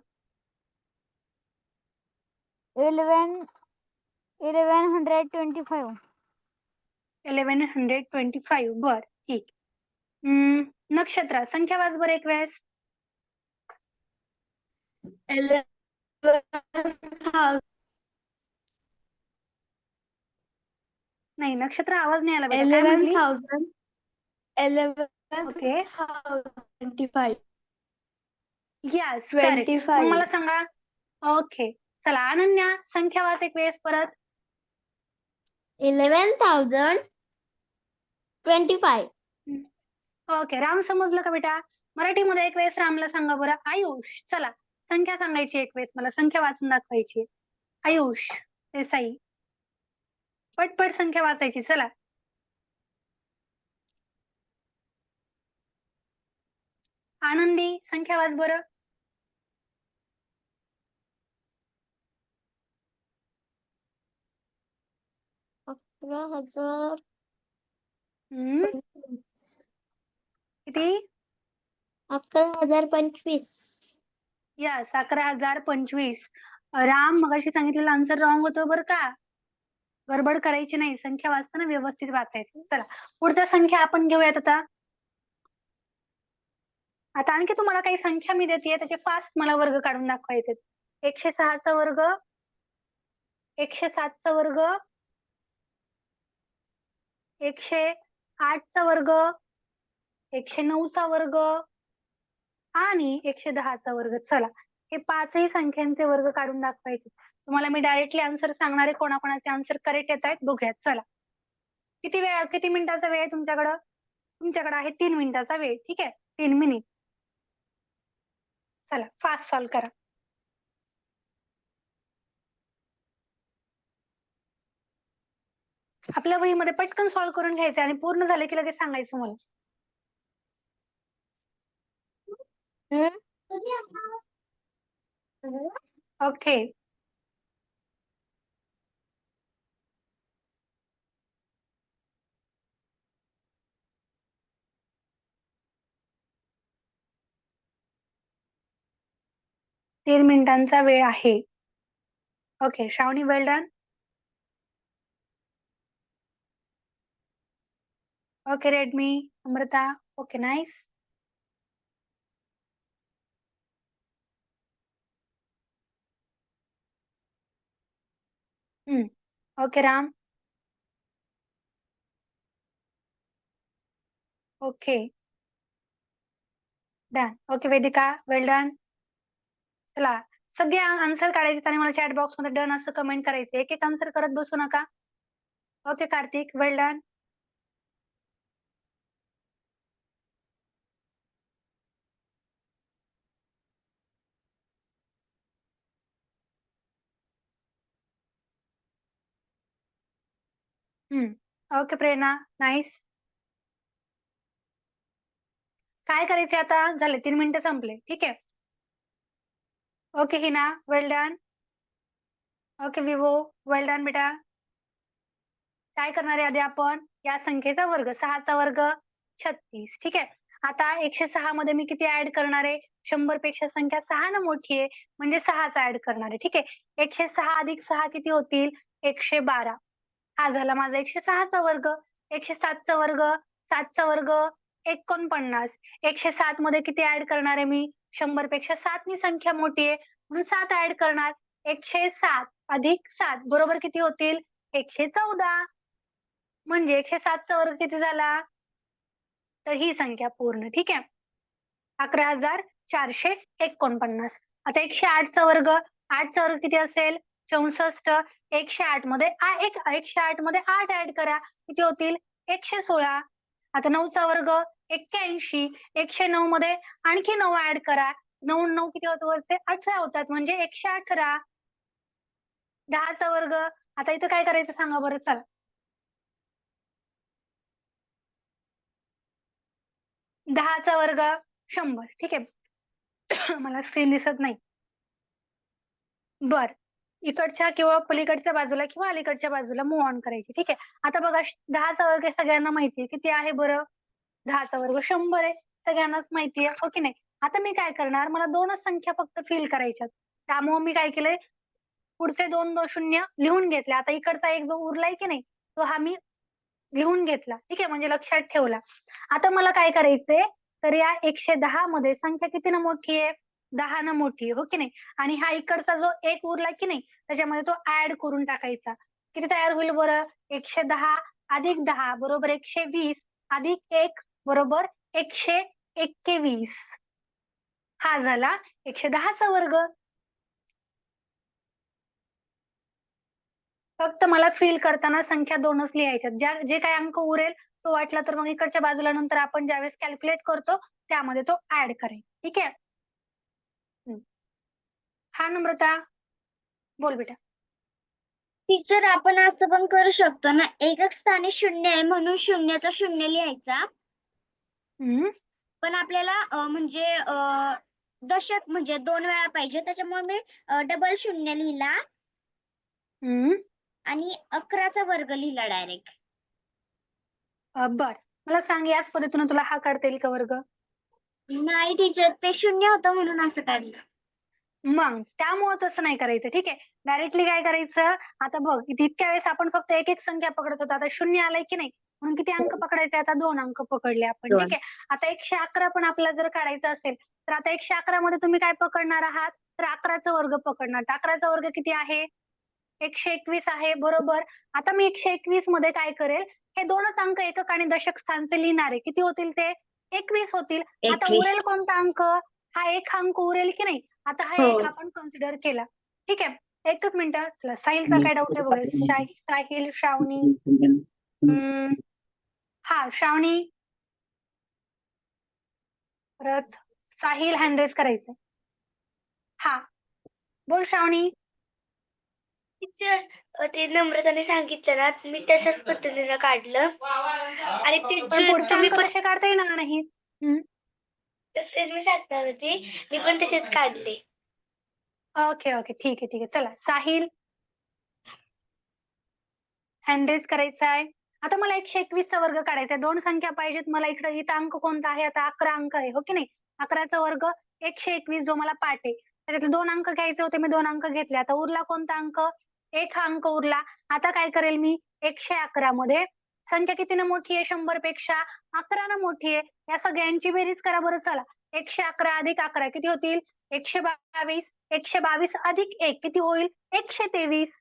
1125. 1125. बर, ठीक. नक्षत्र संख्या वाच बरं एक वेळेस. 11,000. नाही, नक्षत्र आवाज नाही आला बेटा. काय म्हटली? 11,000. ओके. 11,025. Yes, correct. मग मला सांगा. ओके. चला अनन्या, संख्या वाच एक वेळेस परत. 11,025. ओके. राम समजलं का बेटा? मराठीमध्ये एक वेळेस रामला सांगा बरं. आयुष, चला संख्या सांगायची एक वेळेस. मला संख्या वाचून दाखवायची. आयुष देसाई. पटपट संख्या वाचायची. चला. आनंदी संख्या वाच बरं. हम्म, किती? 11,025. यस, 11,025. राम मगाशी सांगितलेलं आन्सर रॉंग होतं बरं का. गडबड करायची नाही. संख्या वाचताना व्यवस्थित वाचायची. चला पुढच्या संख्या आपण घेऊयात आता. आता आणखी तुम्हाला काही संख्या मी देते त्याचे फास्ट मला वर्ग काढून दाखवायचे. 106चा वर्ग, 107चा वर्ग, 108चा वर्ग, 109चा वर्ग आणि 110चा वर्ग. चला हे पाचही संख्यांचे वर्ग काढून दाखवायचे. तुम्हाला मी डायरेक्टली आन्सर सांगणार आहे. कोणाकोणाचे आन्सर करेक्ट येत आहेत बघूयात. चला किती मिनिटाचा वेळ आहे तुमच्याकडं? तुमच्याकडे आहे 3 मिनिटाचा वेळ. ठीक आहे, 3 मिनिट. चला फास्ट सॉल्व करा. आपल्या वहीमध्ये पटकन सॉल्व करून घ्यायचं आणि पूर्ण झाले की लगेच सांगायचं मला. ओके. तीन मिनिटांचा वेळ आहे. Okay Shravani, well done. Okay Redmi, Amruta, okay nice. Okay Ram, okay done. Okay Vedika, well done. चला सगळे आन्सर काढायचे आणि मला चॅट बॉक्स मध्ये डन असं कमेंट करायचं. एक एक आन्सर करत बसू नका. Okay Kartik, well done. Okay Prerna, nice. काय करायचे आता? झाले 3 मिनिटं संपले. ठीक आहे. Okay Hina, well done. Okay Vivo, well done बेटा. काय करणार आहे आधी आपण? या संख्येचा वर्ग, 6चा वर्ग 36. ठीक आहे. आता 106 मध्ये मी किती ऍड करणार आहे? 100 पेक्षा संख्या 6 न मोठी आहे म्हणजे 6चा ऍड करणार आहे. ठीक आहे. 106 अधिक 6 किती होतील? 112. हा झाला माझा 106चा वर्ग. 107चा वर्ग, 7चा वर्ग 49. 107 मध्ये किती ऍड करणार आहे मी? 100 पेक्षा 7 नी संख्या मोठी आहे म्हणून 7 ऍड करणार. 107 अधिक 7 बरोबर किती होतील? 114. म्हणजे 107चा वर्ग किती झाला? तर ही संख्या पूर्ण. ठीक आहे. 11,449. आता 108चा वर्ग, 8चा वर्ग किती असेल? 64. 108 मध्ये 108 मध्ये 8 ऍड करा, किती होतील? 116. आता 9चा वर्ग 81. 109 मध्ये आणखी 9 ऍड करा. 9 9 किती होत वरते? 18 होतात म्हणजे 118. 10चा वर्ग, आता इथं काय करायचं सांगा बरं. चला 10चा वर्ग 100. ठीक आहे. मला स्क्रीन दिसत नाही. बर, इकडच्या किंवा पलीकडच्या बाजूला किंवा अलीकडच्या बाजूला मूव्ह ऑन करायची. ठीक आहे. आता बघा 10चा वर्ग सगळ्यांना माहिती आहे. किती आहे बरं? 10चा वर्ग 100 आहे. सगळ्यांनाच माहिती आहे, हो की नाही? आता मी काय करणार, मला 2च संख्या फक्त फिल करायच्यात. त्यामुळे मी काय केलंय, पुढचे 2 शून्य लिहून घेतले. आता इकडचा एक जो उरलाय की नाही, तो हा मी लिहून घेतला. ठीक आहे, म्हणजे लक्षात ठेवला. आता मला काय करायचंय, तर या 110 मध्ये संख्या किती ना मोठी आहे? 10 ना मोठी आहे, हो की नाही? आणि हा इकडचा जो एक उरला की नाही, त्याच्यामध्ये तो ऍड करून टाकायचा. किती तयार होईल बरं? 110 अधिक 10 बरोबर 120 अधिक 1 बरोबर 121. हा झाला 110चा वर्ग. फक्त मला फिल करताना संख्या 2च लिहायच्यात. जे काही अंक उरेल तो वाटला तर मग इकडच्या बाजूला नंतर आपण ज्यावेळेस कॅल्क्युलेट करतो त्यामध्ये तो ऍड करेल. ठीक आहे. हा नम्रता, बोल बेटा. टीचर आपण असं पण करू शकतो ना, एकक स्थानी 0 आहे म्हणून शून्याचा 0 लिहायचा. पण आपल्याला म्हणजे दशक म्हणजे 2 वेळा पाहिजे त्याच्यामुळे मी डबल 0 लिहिला आणि 11चा वर्ग लिहिला डायरेक्ट. बर मला सांग याच पद्धतीने तुला हा काढता येईल का वर्ग? नाही टीचर, ते 0 होतं म्हणून असं काढलं. मग त्यामुळे तसं नाही करायचं. ठीक आहे, डायरेक्टली काय करायचं, आता बघ इतक्या वेळेस आपण फक्त एक एक संख्या पकडत होतो, आता 0 आलाय की नाही, म्हणून किती अंक पकडायचे, आता 2 अंक पकडले आपण. ठीक आहे, आता 111 पण आपल्याला जर काढायचं असेल तर आता 111 मध्ये तुम्ही काय पकडणार आहात, तर 11चा वर्ग पकडणार. 11चा वर्ग किती आहे, 121 आहे, बरोबर. आता मी 121 मध्ये काय करेल, हे दोनच अंक एकक आणि दशक स्थानचे लिहिणार आहे. किती होतील ते, 21 होतील. आता 21. उरेल कोणता अंक, हा एक अंक उरेल की नाही. आता हा हो. एक आपण कन्सिडर केला. ठीक आहे, एकच मिनिट. चला साहिलचा काय डाऊट आहे बघा. साहिल, श्रावणी, हा श्रावणी, परत साहिल हँड रेज करायचं. हा बोल श्रावणी. टीचर ते नम्रताने सांगितलं ना, मी तशाच पद्धतीने काढलं आणि ते पण पुढचे अंक तसे काढता येणार नाही. तेच मी सांगणार होती, मी पण तसेच काढले. ओके ओके, ठीक आहे ठीक आहे. चला साहिल हँड रेज करायचा आहे. आता मला 121 चा वर्ग काढायचा आहे. 2 संख्या पाहिजेत मला. इकडे इथं अंक कोणता आहे, आता 11 अंक आहे, हो की नाही. 11चा वर्ग 121 जो मला पाठ आहे, त्याच्यातले 2 अंक घ्यायचे होते, मी 2 अंक घेतले. आता उरला कोणता अंक, 1 हा अंक उरला. आता काय करेल मी, 111 मध्ये संख्या कितीनं मोठी आहे, 100 पेक्षा 11 न मोठी आहे. या सगळ्यांची बेरीज करा बरं. चला 111 अधिक 11 किती होतील, 122. 122 अधिक 1 किती होईल, 123.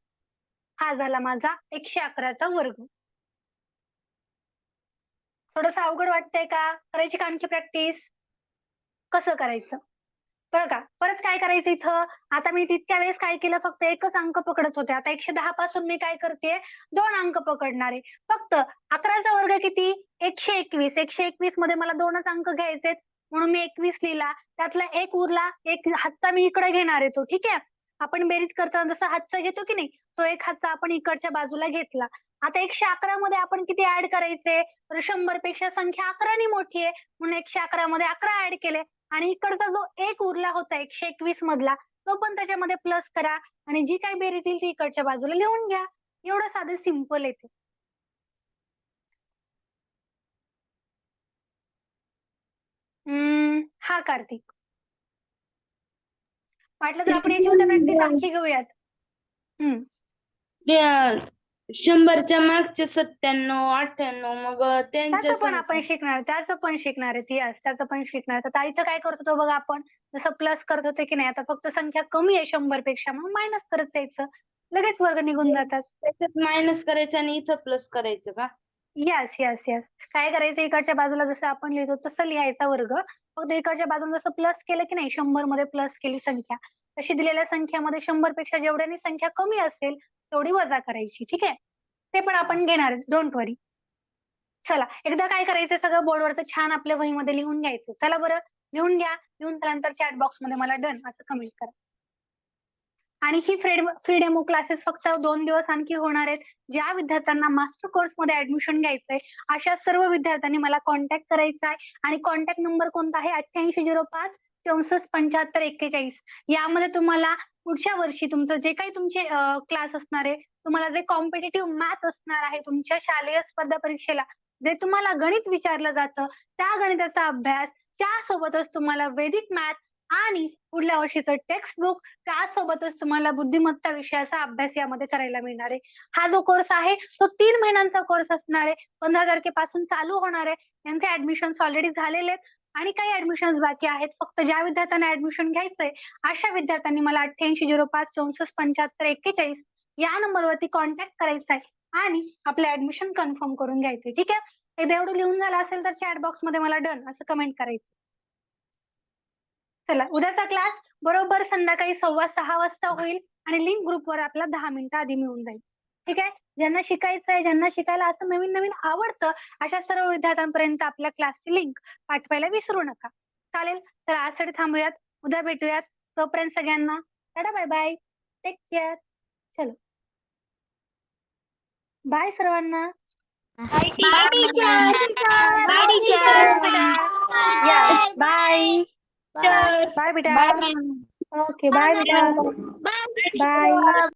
हा झाला माझा 111चा वर्ग. थोडंसं अवघड वाटतंय का, करायची का आणखी प्रॅक्टिस, कसं करायचं बरं का. परत काय करायचं इथं, आता मी तितक्या वेळेस काय केलं, फक्त एकच अंक पकडत होते. आता 110 पासून मी काय करते, 2 अंक पकडणार आहे. फक्त 11चा वर्ग किती, 121. 121 मध्ये मला 2च अंक घ्यायचे म्हणून मी 21 लिहिला. त्यातला एक उरला, एक हातचा मी इकडे घेणार आहे तो. ठीक आहे, आपण बेरीज करताना जसं हातचा घेतो की नाही, तो एक हातचा आपण इकडच्या बाजूला घेतला. आता 111 मध्ये आपण किती ऍड करायचे, तर 100 पेक्षा संख्या 11 ने मोठी आहे म्हणून 111 मध्ये 11 ऍड केले आणि इकडचा जो एक उरला होता 121 मधला, तो पण त्याच्यामध्ये प्लस करा आणि जी काही बेरीज येईल ती इकडच्या बाजूला लिहून घ्या. एवढं साधं सिंपल आहे ते. हा कार्तिक, वाटलं तर आपण याची उद्या प्रॅक्टिस आणखी घेऊयात. ते 100च्या मागचे 97, 98 मग त्यांच्या त्याचं पण संख्या. आपण शिकणार, त्याचं पण शिकणार आहे. यस, त्याचं पण शिकणार. तर इथं काय करत होतो बघा आपण, जसं प्लस करत होते की नाही, आता फक्त संख्या कमी आहे 100 पेक्षा, मग मायनस करत जायचं, लगेच वर्ग निघून जातात. त्याच्यात मायनस करायचं आणि इथं प्लस करायचं का? Yes yes yes. काय करायचं, इकडच्या बाजूला जसं आपण लिहितो तसं लिहायचा वर्ग. फक्त इकडच्या बाजूला जसं प्लस केलं की नाही, 100 मध्ये प्लस केली संख्या, तशी दिलेल्या संख्येमध्ये 100 पेक्षा जेवढ्यानी संख्या कमी असेल तेवढी वजा करायची. ठीक आहे, ते पण आपण घेणार, डोंट वरी. चला एकदा काय करायचं, सगळं बोर्डवरचं छान आपल्या वहीमध्ये लिहून घ्यायचं. चला बरं लिहून घ्या. लिहून त्यानंतर चॅट बॉक्स मध्ये मला डन असं कमेंट करा. आणि ही फ्री डेमो क्लासेस फक्त 2 दिवस आणखी होणार आहेत. ज्या विद्यार्थ्यांना मास्टर कोर्स मध्ये ऍडमिशन घ्यायचंय अशा सर्व विद्यार्थ्यांनी मला कॉन्टॅक्ट करायचा आहे. आणि कॉन्टॅक्ट नंबर कोणता आहे, 8805 64 75 41. यामध्ये तुम्हाला पुढच्या वर्षी तुमचं जे काही तुमचे क्लास असणार आहे, तुम्हाला जे कॉम्पिटिटिव्ह मॅथ असणार आहे तुमच्या शालेय स्पर्धा परीक्षेला, जे तुम्हाला गणित विचारलं जातं त्या गणिताचा अभ्यास, त्यासोबतच तुम्हाला वैदिक मॅथ आणि पुढल्या वर्षीचं टेक्स्ट बुक, त्यासोबतच तुम्हाला बुद्धिमत्ता विषयाचा अभ्यास यामध्ये करायला मिळणार आहे. हा जो कोर्स आहे तो 3 महिन्यांचा कोर्स असणार आहे. 15 तारखेपासून चालू होणार आहे. यांचे ऍडमिशन्स ऑलरेडी झालेले आहेत आणि काही ऍडमिशन्स बाकी आहेत. फक्त ज्या विद्यार्थ्यांना ऍडमिशन घ्यायचंय अशा विद्यार्थ्यांनी मला 8805 64 75 41 या नंबरवरती कॉन्टॅक्ट करायचा आहे आणि आपलं ऍडमिशन कन्फर्म करून घ्यायचंय. ठीक आहे, एकदा एवढं लिहून झालं असेल तर चॅट बॉक्स मध्ये मला डन असं कमेंट करायचं. चला उद्याचा क्लास बरोबर संध्याकाळी 5:15 वाजता होईल आणि लिंक ग्रुपवर आपला 10 मिनिटं आधी मिळून जाईल. ठीक आहे, ज्यांना शिकायचंय, ज्यांना शिकायला असं नवीन नवीन आवडतं अशा सर्व विद्यार्थ्यांपर्यंत आपल्या क्लासची लिंक पाठवायला विसरू नका. चालेल, तर आजसाठी थांबूयात, उद्या भेटूयात. तोपर्यंत सगळ्यांना tata bye bye, take care. चलो. बाय सर्वांना. Bye teacher. Bye teacher. या बाय. बाय बेटा. ओके बाय बेटा. बाय.